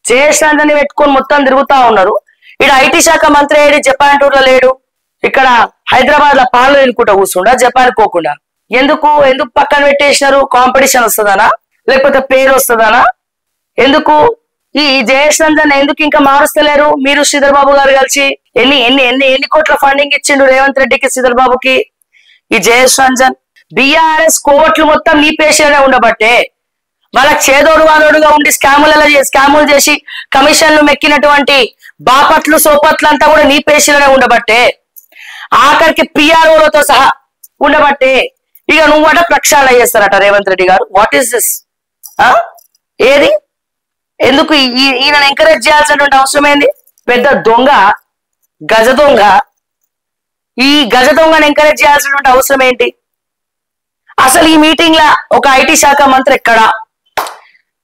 జయేష్ రంజన్ పెట్టుకొని మొత్తం తిరుగుతా ఉన్నారు. ఇక్కడ ఐటీ శాఖ మంత్రి ఏడి జపాన్ టూర్ లో లేడు, ఇక్కడ హైదరాబాద్ లో పాలు ఎన్నుకుంటా కూర్చుండా జపాన్ పోకుండా. ఎందుకు పక్కన పెట్టేసినారు? కాంపిటీషన్ వస్తుందనా లేకపోతే పేరు వస్తుందనా? ఎందుకు ఈ జయేష్ రంజన్ ఎందుకు ఇంకా మారుస్తలేరు? మీరు శ్రీధర్ బాబు గారు కలిసి ఎన్ని కోట్ల ఫండింగ్ ఇచ్చిండు రేవంత్ రెడ్డికి, శ్రీధర్ బాబుకి? ఈ జయేష్ రంజన్ బిఆర్ఎస్ కోట్లు మొత్తం నీ పేషనే ఉండబట్టే, వాళ్ళకి చేదోడు వాదోడుగా ఉండి స్కాములు చేసి కమిషన్లు మెక్కినటువంటి బాపట్లు సోపట్లు అంతా కూడా నీ పేషలోనే ఉండబట్టే, ఆఖరికి పిఆర్ఓలతో సహా ఉండబట్టే ఇక నువ్వట ప్రక్షాళన చేస్తారట రేవంత్ రెడ్డి గారు. What is this? ఏది? ఎందుకు ఈయనను ఎంకరేజ్ చేయాల్సినటువంటి అవసరం ఏంది? పెద్ద దొంగ, గజ దొంగ. ఈ గజ దొంగను ఎంకరేజ్ చేయాల్సినటువంటి అవసరం ఏంటి? అసలు ఈ మీటింగ్ లా ఒక ఐటీ శాఖ మంత్రి ఎక్కడా?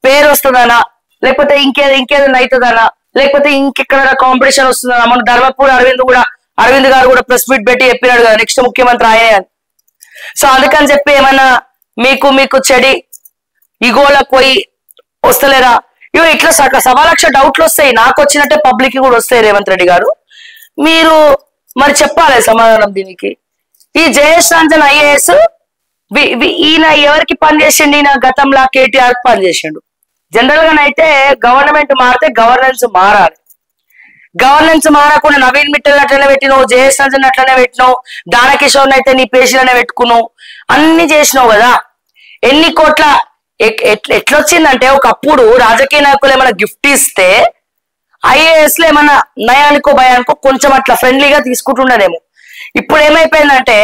పేరు వస్తుందనా లేకపోతే ఇంకేదైనా అవుతుందనా లేకపోతే ఇంకెక్కడ కాంపిటీషన్ వస్తుందనా? మన ధర్మపూర్ అరవింద్ గారు కూడా ప్రెస్ మీట్ పెట్టి చెప్పినాడు కదా నెక్స్ట్ ముఖ్యమంత్రి ఆయనే అని. సో అందుకని చెప్పి ఏమన్నా మీకు చెడి ఇగోలకు పోయి వస్తలేరా? ఇవి ఇట్లా సవా లక్ష డౌట్లు వస్తాయి, నాకు వచ్చినట్టే పబ్లిక్ కూడా వస్తాయి. రేవంత్ రెడ్డి గారు మీరు మరి చెప్పాలి సమాధానం దీనికి. ఈ జయేష్ రంజన్ ఐఏఎస్ ఈయన ఎవరికి పనిచేసిండు? ఈయన గతంలో కేటీఆర్ పనిచేసిండు. జనరల్ గానైతే గవర్నమెంట్ మారితే గవర్నెన్స్ మారాలి. గవర్నెన్స్ మారకుండా నవీన్ మిట్టల్ అట్లనే పెట్టినావు, జయేష్ రంజన్ అట్లనే పెట్టినావు, దానకిషోర్ అయితే నీ పేషీలనే పెట్టుకున్నావు, అన్ని చేసినావు కదా. ఎన్ని కోట్ల ఎట్లొచ్చిందంటే ఒకప్పుడు రాజకీయ నాయకులు ఏమైనా గిఫ్ట్ ఇస్తే ఐఏఎస్ లో ఏమన్నా నయానికో భయానికో కొంచెం అట్లా ఫ్రెండ్లీగా తీసుకుంటుండేమో. ఇప్పుడు ఏమైపోయిందంటే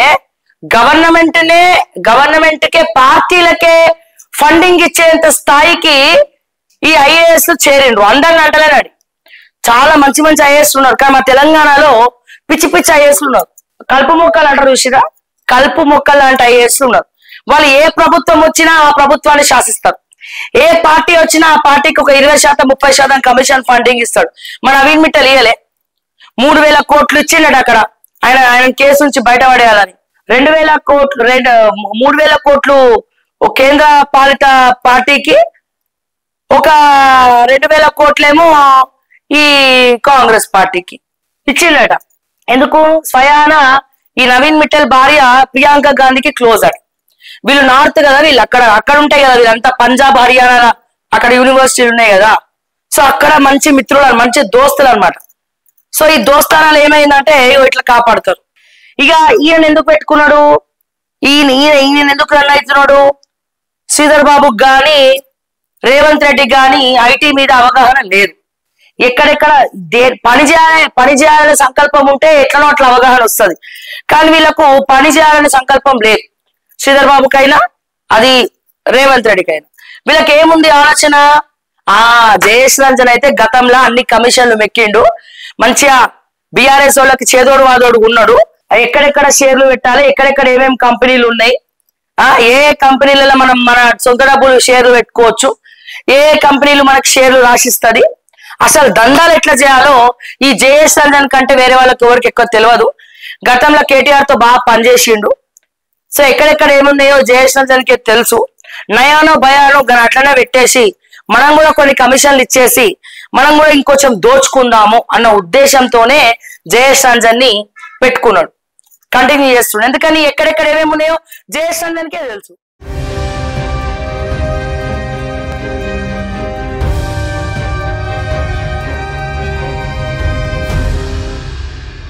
గవర్నమెంట్కే పార్టీలకే ఫండింగ్ ఇచ్చేంత స్థాయికి ఈ ఐఏఎస్ చేరిండ్రు. అందరిని అంటలేనాడు, చాలా మంచి ఐఏఎస్ ఉన్నారు, కానీ మా తెలంగాణలో పిచ్చి ఐఏఎస్ ఉన్నారు. కలుపు మొక్కలు అంటారు చూసిరా, కలుపు మొక్కలు లాంటి ఐఏఎస్ ఉన్నారు. వాళ్ళు ఏ ప్రభుత్వం వచ్చినా ఆ ప్రభుత్వాన్ని శాసిస్తారు. ఏ పార్టీ వచ్చినా ఆ పార్టీకి ఒక 20% 30% కమిషన్ ఫండింగ్ ఇస్తాడు. మన నవీన్ మిట్టల్ ఇయ్యలే, 3000 కోట్లు ఇచ్చిండట అక్కడ ఆయన కేసు నుంచి బయటపడేయాలని. 2000 కోట్లు 3000 కోట్లు కేంద్ర పాలిత పార్టీకి, ఒక 2000 కోట్లేమో ఈ కాంగ్రెస్ పార్టీకి ఇచ్చిండట. ఎందుకు? స్వయాన ఈ నవీన్ మిట్టల్ భార్య ప్రియాంక గాంధీకి క్లోజ్ అట. వీళ్ళు నార్త్ కదా, వీళ్ళు అక్కడ ఉంటాయి కదా, వీళ్ళంతా పంజాబ్ హర్యానా అక్కడ యూనివర్సిటీలు ఉన్నాయి కదా. సో అక్కడ మంచి మిత్రులు, మంచి దోస్తులు అనమాట. సో ఈ దోస్తానాలు ఏమైందంటే ఇట్లా కాపాడుతారు. ఇక ఈయన ఎందుకు పెట్టుకున్నాడు? ఈయన ఎందుకు రన్ అవుతున్నాడు? శ్రీధర్ బాబుకి గాని రేవంత్ రెడ్డి గాని ఐటీ మీద అవగాహన లేదు. ఎక్కడెక్కడ పని చేయాలనే సంకల్పం ఉంటే ఎట్లనో అట్లా అవగాహన వస్తుంది, కానీ వీళ్ళకు పని చేయాలనే సంకల్పం లేదు. శ్రీధర్ బాబుకైనా అది రేవంత్ రెడ్డికైనా వీళ్ళకి ఏముంది ఆలోచన? జయేష్ రంజన్ అయితే గతంలో అన్ని కమిషన్లు మెక్కిండు, మంచిగా బీఆర్ఎస్ వాళ్ళకి చేదోడు వాదోడు ఉన్నాడు. ఎక్కడెక్కడ షేర్లు పెట్టాలి, ఎక్కడెక్కడ ఏమేమి కంపెనీలు ఉన్నాయి, ఏ కంపెనీలలో మన సొంత డబ్బులు షేర్లు పెట్టుకోవచ్చు, ఏ కంపెనీలు మనకు షేర్లు రాసిస్తుంది, అసలు దందాలు ఎట్లా చేయాలో ఈ జయేష్ రంజన్ కంటే వేరే వాళ్ళకి ఎవరికి ఎక్కువ తెలియదు. గతంలో కేటీఆర్ తో బాగా పనిచేసిండు. సో ఎక్కడెక్కడ ఏమున్నాయో జయేష్ రంజన్కి తెలుసు. నయానో భయానో అట్లనే పెట్టేసి మనం కూడా కొన్ని కమిషన్లు ఇచ్చేసి మనం కూడా ఇంకొంచెం దోచుకుందాము అన్న ఉద్దేశంతోనే జయేష్ రంజన్ ని పెట్టుకున్నాడు, కంటిన్యూ చేస్తున్నాడు. ఎందుకని ఎక్కడెక్కడ ఏమేమి ఉన్నాయో జయేష్ రంజన్కే తెలుసు.